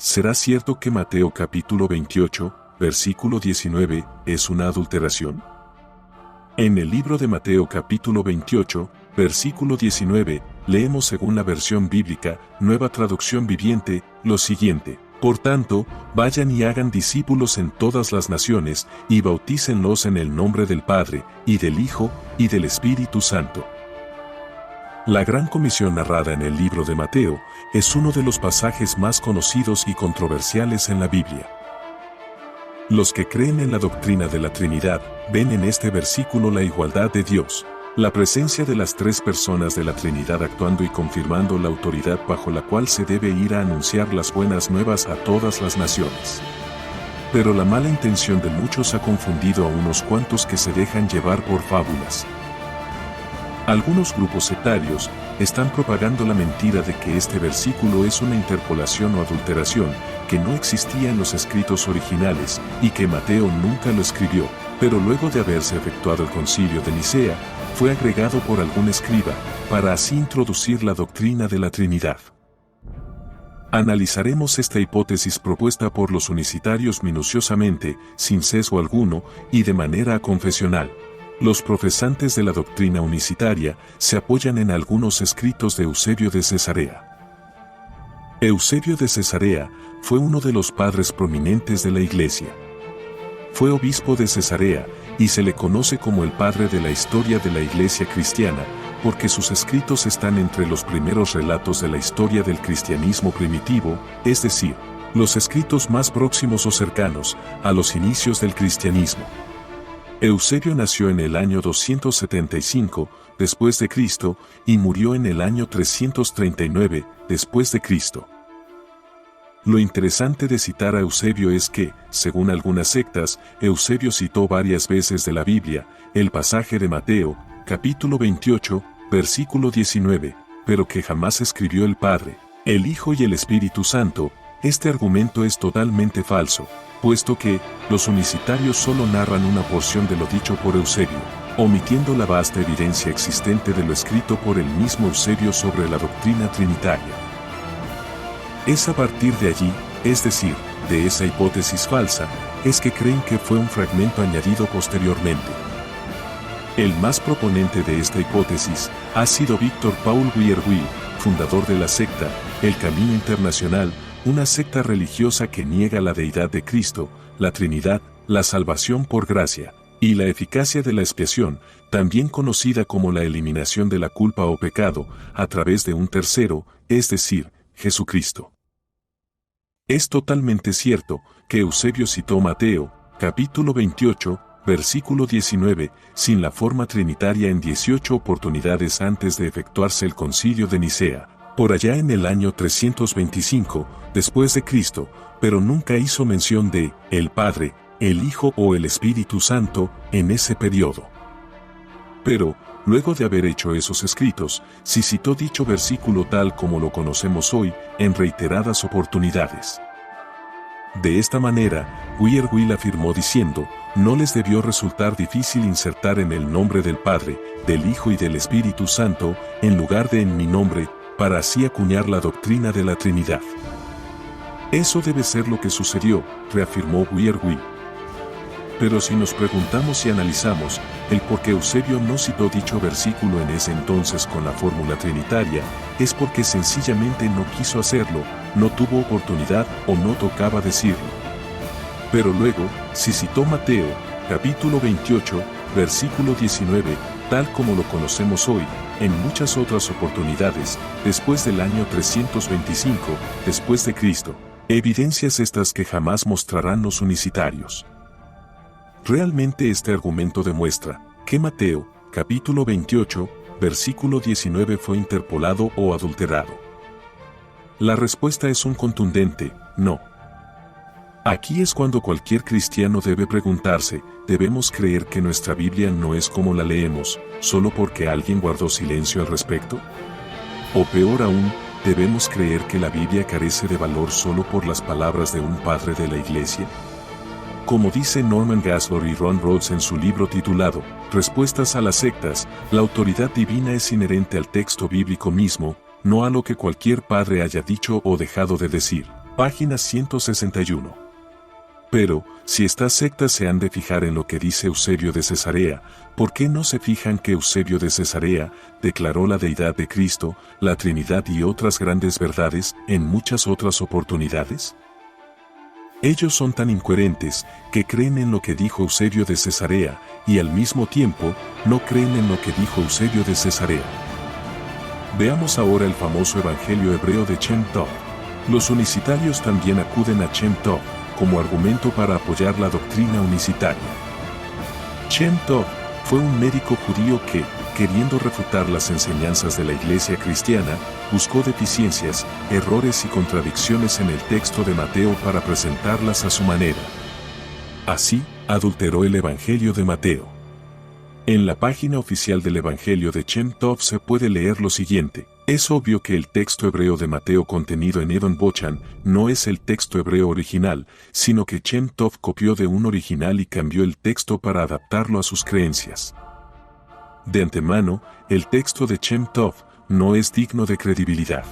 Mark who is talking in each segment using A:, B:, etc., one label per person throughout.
A: ¿Será cierto que Mateo capítulo 28, versículo 19, es una adulteración? En el libro de Mateo capítulo 28, versículo 19, leemos según la versión bíblica, Nueva Traducción Viviente, lo siguiente: Por tanto, vayan y hagan discípulos en todas las naciones, y bautícenlos en el nombre del Padre, y del Hijo, y del Espíritu Santo. La Gran Comisión narrada en el libro de Mateo es uno de los pasajes más conocidos y controversiales en la Biblia. Los que creen en la doctrina de la Trinidad ven en este versículo la igualdad de Dios, la presencia de las tres personas de la Trinidad actuando y confirmando la autoridad bajo la cual se debe ir a anunciar las buenas nuevas a todas las naciones. Pero la mala intención de muchos ha confundido a unos cuantos que se dejan llevar por fábulas. Algunos grupos sectarios están propagando la mentira de que este versículo es una interpolación o adulteración, que no existía en los escritos originales y que Mateo nunca lo escribió, pero luego de haberse efectuado el concilio de Nicea, fue agregado por algún escriba, para así introducir la doctrina de la Trinidad. Analizaremos esta hipótesis propuesta por los unicitarios minuciosamente, sin sesgo alguno y de manera confesional. Los profesantes de la doctrina unicitaria se apoyan en algunos escritos de Eusebio de Cesarea. Eusebio de Cesarea fue uno de los padres prominentes de la Iglesia. Fue obispo de Cesarea y se le conoce como el padre de la historia de la Iglesia cristiana, porque sus escritos están entre los primeros relatos de la historia del cristianismo primitivo, es decir, los escritos más próximos o cercanos a los inicios del cristianismo. Eusebio nació en el año 275 después de Cristo y murió en el año 339 después de Cristo. Lo interesante de citar a Eusebio es que, según algunas sectas, Eusebio citó varias veces de la Biblia el pasaje de Mateo, capítulo 28, versículo 19, pero que jamás escribió el Padre, el Hijo y el Espíritu Santo. Este argumento es totalmente falso, puesto que los unicitarios solo narran una porción de lo dicho por Eusebio, omitiendo la vasta evidencia existente de lo escrito por el mismo Eusebio sobre la doctrina trinitaria. Es a partir de allí, es decir, de esa hipótesis falsa, es que creen que fue un fragmento añadido posteriormente. El más proponente de esta hipótesis ha sido Víctor Paul Wierwille, fundador de la secta El Camino Internacional, una secta religiosa que niega la deidad de Cristo, la Trinidad, la salvación por gracia, y la eficacia de la expiación, también conocida como la eliminación de la culpa o pecado, a través de un tercero, es decir, Jesucristo. Es totalmente cierto que Eusebio citó Mateo, capítulo 28, versículo 19, sin la forma trinitaria en 18 oportunidades antes de efectuarse el concilio de Nicea, por allá en el año 325, después de Cristo, pero nunca hizo mención de el Padre, el Hijo o el Espíritu Santo en ese periodo. Pero, luego de haber hecho esos escritos, sí citó dicho versículo tal como lo conocemos hoy, en reiteradas oportunidades. De esta manera, Wierwille afirmó diciendo, no les debió resultar difícil insertar en el nombre del Padre, del Hijo y del Espíritu Santo, en lugar de en mi nombre, para así acuñar la doctrina de la Trinidad. Eso debe ser lo que sucedió, reafirmó Wierwille. Pero si nos preguntamos y analizamos el por qué Eusebio no citó dicho versículo en ese entonces con la fórmula trinitaria, es porque sencillamente no quiso hacerlo, no tuvo oportunidad o no tocaba decirlo. Pero luego, si citó Mateo, capítulo 28, versículo 19, tal como lo conocemos hoy, en muchas otras oportunidades, después del año 325, después de Cristo, evidencias estas que jamás mostrarán los unicitarios. Realmente este argumento demuestra que Mateo, capítulo 28, versículo 19 fue interpolado o adulterado. La respuesta es un contundente, no. Aquí es cuando cualquier cristiano debe preguntarse, ¿debemos creer que nuestra Biblia no es como la leemos, solo porque alguien guardó silencio al respecto? O peor aún, ¿debemos creer que la Biblia carece de valor solo por las palabras de un padre de la Iglesia? Como dice Norman Gaslor y Ron Rhodes en su libro titulado Respuestas a las sectas, la autoridad divina es inherente al texto bíblico mismo, no a lo que cualquier padre haya dicho o dejado de decir. Página 161. Pero, si estas sectas se han de fijar en lo que dice Eusebio de Cesarea, ¿por qué no se fijan que Eusebio de Cesarea declaró la deidad de Cristo, la Trinidad y otras grandes verdades en muchas otras oportunidades? Ellos son tan incoherentes que creen en lo que dijo Eusebio de Cesarea y al mismo tiempo no creen en lo que dijo Eusebio de Cesarea. Veamos ahora el famoso Evangelio hebreo de Shem Tov. Los unicitarios también acuden a Shem Tov como argumento para apoyar la doctrina unicitaria. Shem Tov fue un médico judío que, queriendo refutar las enseñanzas de la Iglesia cristiana, buscó deficiencias, errores y contradicciones en el texto de Mateo para presentarlas a su manera. Así, adulteró el Evangelio de Mateo. En la página oficial del Evangelio de Shem Tov se puede leer lo siguiente: es obvio que el texto hebreo de Mateo contenido en Edom Bochan no es el texto hebreo original, sino que Shem Tov copió de un original y cambió el texto para adaptarlo a sus creencias. De antemano, el texto de Shem Tov no es digno de credibilidad.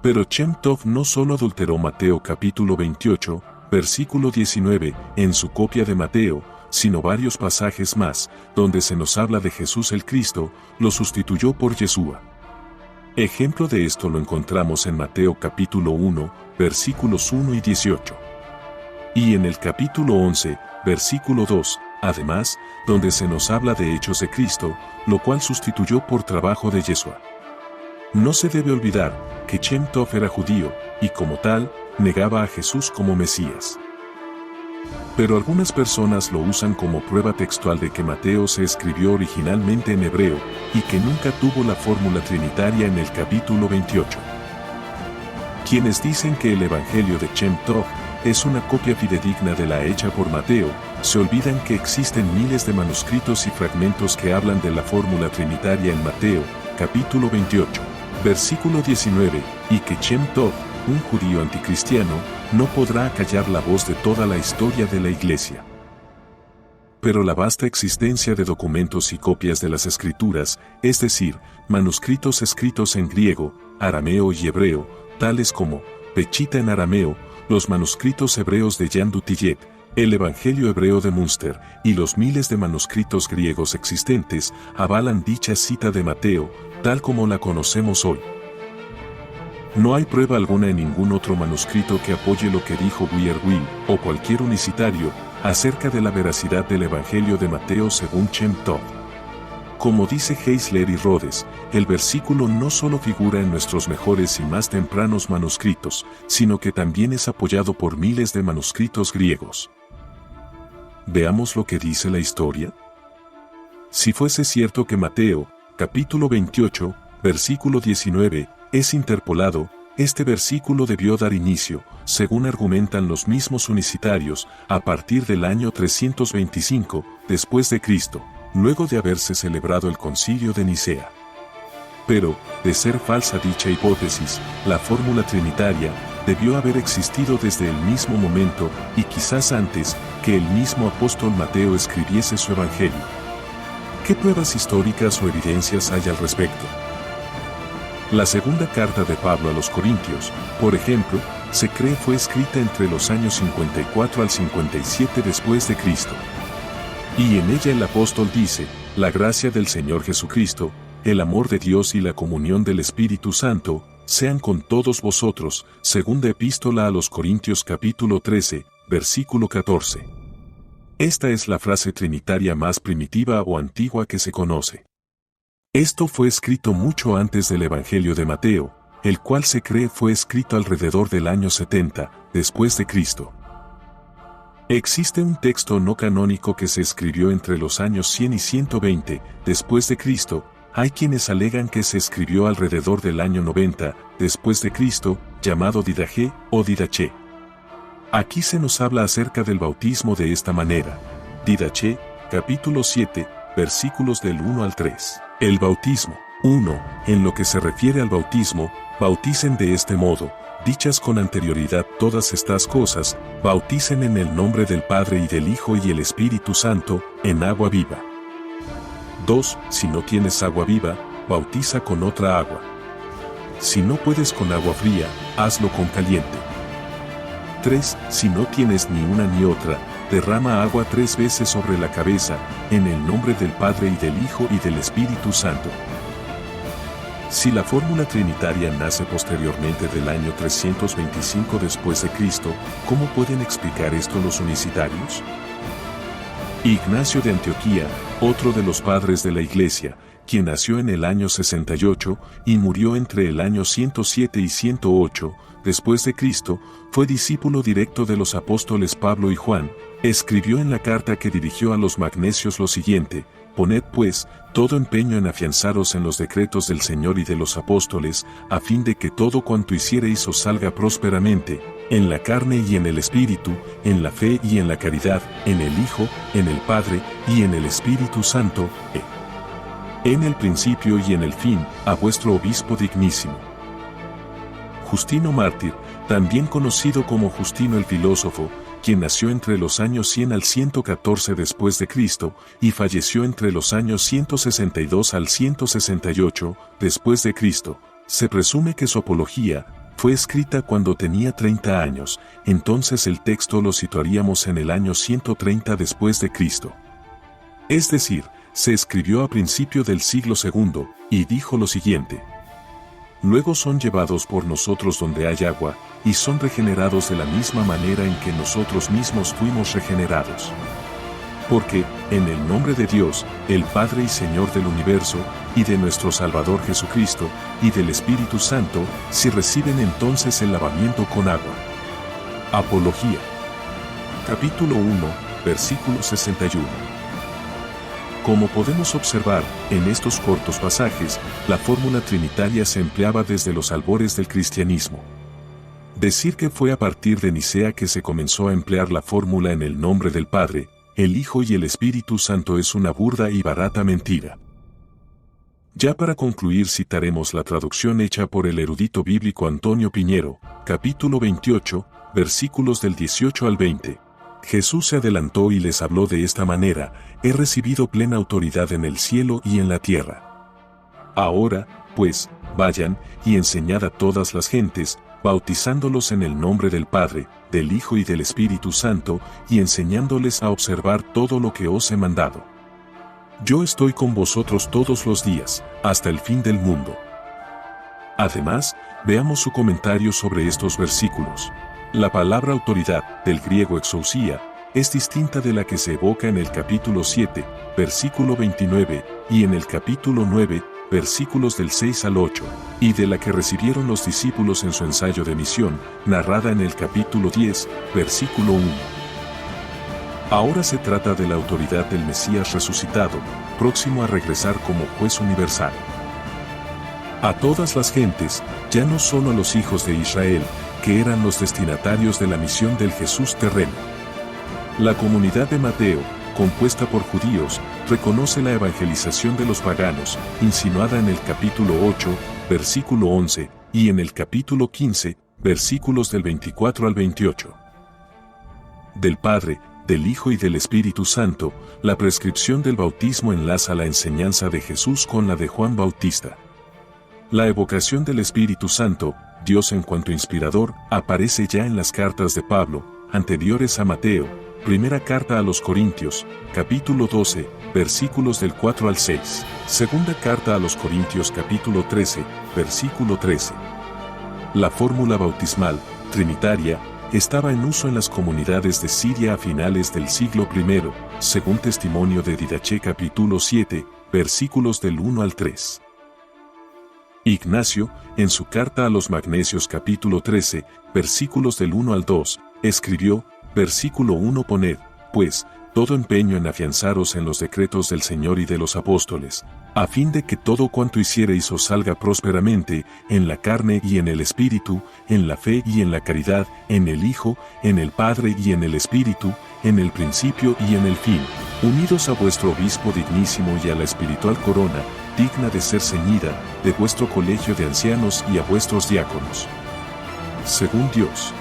A: Pero Shem Tov no solo adulteró Mateo capítulo 28, versículo 19, en su copia de Mateo, sino varios pasajes más, donde se nos habla de Jesús el Cristo, lo sustituyó por Yeshua. Ejemplo de esto lo encontramos en Mateo capítulo 1, versículos 1 y 18. Y en el capítulo 11, versículo 2, además, donde se nos habla de hechos de Cristo, lo cual sustituyó por trabajo de Yeshua. No se debe olvidar que Shem Tov era judío, y como tal, negaba a Jesús como Mesías. Pero algunas personas lo usan como prueba textual de que Mateo se escribió originalmente en hebreo, y que nunca tuvo la fórmula trinitaria en el capítulo 28. Quienes dicen que el Evangelio de Shem Tov es una copia fidedigna de la hecha por Mateo, se olvidan que existen miles de manuscritos y fragmentos que hablan de la fórmula trinitaria en Mateo, capítulo 28, versículo 19, y que Shem Tov, un judío anticristiano, no podrá acallar la voz de toda la historia de la Iglesia. Pero la vasta existencia de documentos y copias de las Escrituras, es decir, manuscritos escritos en griego, arameo y hebreo, tales como Pechita en arameo, los manuscritos hebreos de Jan Dutillet, el Evangelio hebreo de Münster y los miles de manuscritos griegos existentes, avalan dicha cita de Mateo, tal como la conocemos hoy. No hay prueba alguna en ningún otro manuscrito que apoye lo que dijo Wierwille o cualquier unicitario acerca de la veracidad del Evangelio de Mateo según Shem Tov. Como dice Heisler y Rhodes, el versículo no solo figura en nuestros mejores y más tempranos manuscritos, sino que también es apoyado por miles de manuscritos griegos. Veamos lo que dice la historia. Si fuese cierto que Mateo, capítulo 28, versículo 19, es interpolado, este versículo debió dar inicio, según argumentan los mismos unicitarios, a partir del año 325, después de Cristo, luego de haberse celebrado el Concilio de Nicea. Pero, de ser falsa dicha hipótesis, la fórmula trinitaria debió haber existido desde el mismo momento, y quizás antes, que el mismo apóstol Mateo escribiese su Evangelio. ¿Qué pruebas históricas o evidencias hay al respecto? La segunda carta de Pablo a los Corintios, por ejemplo, se cree fue escrita entre los años 54 al 57 después de Cristo. Y en ella el apóstol dice: la gracia del Señor Jesucristo, el amor de Dios y la comunión del Espíritu Santo, sean con todos vosotros. Segunda epístola a los Corintios capítulo 13, versículo 14. Esta es la frase trinitaria más primitiva o antigua que se conoce. Esto fue escrito mucho antes del Evangelio de Mateo, el cual se cree fue escrito alrededor del año 70, después de Cristo. Existe un texto no canónico que se escribió entre los años 100 y 120, después de Cristo. Hay quienes alegan que se escribió alrededor del año 90, después de Cristo, llamado Didache o Didache. Aquí se nos habla acerca del bautismo de esta manera. Didache, capítulo 7, versículos del 1 al 3. El bautismo. 1. En lo que se refiere al bautismo, bauticen de este modo, dichas con anterioridad todas estas cosas, bauticen en el nombre del Padre y del Hijo y el Espíritu Santo, en agua viva. 2. Si no tienes agua viva, bautiza con otra agua. Si no puedes con agua fría, hazlo con caliente. 3. Si no tienes ni una ni otra, derrama agua 3 veces sobre la cabeza, en el nombre del Padre y del Hijo y del Espíritu Santo. Si la fórmula trinitaria nace posteriormente del año 325 después de Cristo, ¿cómo pueden explicar esto los unicitarios? Ignacio de Antioquía, otro de los padres de la Iglesia, quien nació en el año 68 y murió entre el año 107 y 108 después de Cristo, fue discípulo directo de los apóstoles Pablo y Juan. Escribió en la carta que dirigió a los magnesios lo siguiente: poned pues todo empeño en afianzaros en los decretos del Señor y de los apóstoles, a fin de que todo cuanto hiciereis os salga prósperamente, en la carne y en el Espíritu, en la fe y en la caridad, en el Hijo, en el Padre y en el Espíritu Santo, en el principio y en el fin, a vuestro obispo dignísimo. Justino Mártir, también conocido como Justino el filósofo, quien nació entre los años 100 al 114 después de Cristo y falleció entre los años 162 al 168 después de Cristo, se presume que su apología fue escrita cuando tenía 30 años, entonces el texto lo situaríamos en el año 130 después de Cristo. Es decir, se escribió a principio del siglo II, y dijo lo siguiente: luego son llevados por nosotros donde hay agua, y son regenerados de la misma manera en que nosotros mismos fuimos regenerados. Porque, en el nombre de Dios, el Padre y Señor del universo, y de nuestro Salvador Jesucristo, y del Espíritu Santo, si reciben entonces el lavamiento con agua. Apología. Capítulo 1, versículo 61. Como podemos observar, en estos cortos pasajes, la fórmula trinitaria se empleaba desde los albores del cristianismo. Decir que fue a partir de Nicea que se comenzó a emplear la fórmula en el nombre del Padre, el Hijo y el Espíritu Santo es una burda y barata mentira. Ya para concluir citaremos la traducción hecha por el erudito bíblico Antonio Piñero, capítulo 28, versículos del 18 al 20. Jesús se adelantó y les habló de esta manera: he recibido plena autoridad en el cielo y en la tierra. Ahora, pues, vayan, y enseñad a todas las gentes, bautizándolos en el nombre del Padre, del Hijo y del Espíritu Santo, y enseñándoles a observar todo lo que os he mandado. Yo estoy con vosotros todos los días, hasta el fin del mundo. Además, veamos su comentario sobre estos versículos. La palabra autoridad, del griego exousia, es distinta de la que se evoca en el capítulo 7, versículo 29, y en el capítulo 9, versículos del 6 al 8, y de la que recibieron los discípulos en su ensayo de misión, narrada en el capítulo 10, versículo 1. Ahora se trata de la autoridad del Mesías resucitado, próximo a regresar como juez universal. A todas las gentes, ya no solo a los hijos de Israel, que eran los destinatarios de la misión del Jesús terreno. La comunidad de Mateo, compuesta por judíos, reconoce la evangelización de los paganos, insinuada en el capítulo 8, versículo 11, y en el capítulo 15, versículos del 24 al 28. Del Padre, del Hijo y del Espíritu Santo, la prescripción del bautismo enlaza la enseñanza de Jesús con la de Juan Bautista. La evocación del Espíritu Santo, Dios en cuanto inspirador, aparece ya en las cartas de Pablo, anteriores a Mateo, primera carta a los Corintios, capítulo 12, versículos del 4 al 6, segunda carta a los Corintios capítulo 13, versículo 13. La fórmula bautismal, trinitaria, estaba en uso en las comunidades de Siria a finales del siglo I, según testimonio de Didache capítulo 7, versículos del 1 al 3. Ignacio, en su carta a los Magnesios capítulo 13, versículos del 1 al 2, escribió: versículo 1: poned, pues, todo empeño en afianzaros en los decretos del Señor y de los apóstoles, a fin de que todo cuanto hiciereis os salga prósperamente, en la carne y en el Espíritu, en la fe y en la caridad, en el Hijo, en el Padre y en el Espíritu, en el principio y en el fin, unidos a vuestro obispo dignísimo y a la espiritual corona, digna de ser ceñida, de vuestro colegio de ancianos y a vuestros diáconos. Según Dios.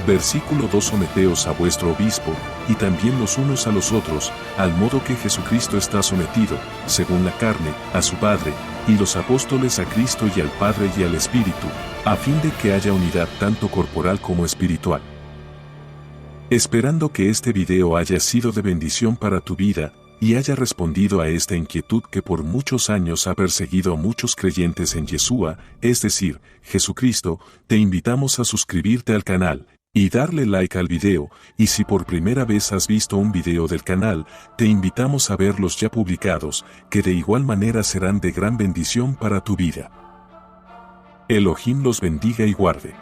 A: Versículo 2: someteos a vuestro obispo, y también los unos a los otros, al modo que Jesucristo está sometido, según la carne, a su Padre, y los apóstoles a Cristo y al Padre y al Espíritu, a fin de que haya unidad tanto corporal como espiritual. Esperando que este video haya sido de bendición para tu vida, y haya respondido a esta inquietud que por muchos años ha perseguido a muchos creyentes en Yeshua, es decir, Jesucristo, te invitamos a suscribirte al canal, y darle like al video, y si por primera vez has visto un video del canal, te invitamos a ver los ya publicados, que de igual manera serán de gran bendición para tu vida. Elohim los bendiga y guarde.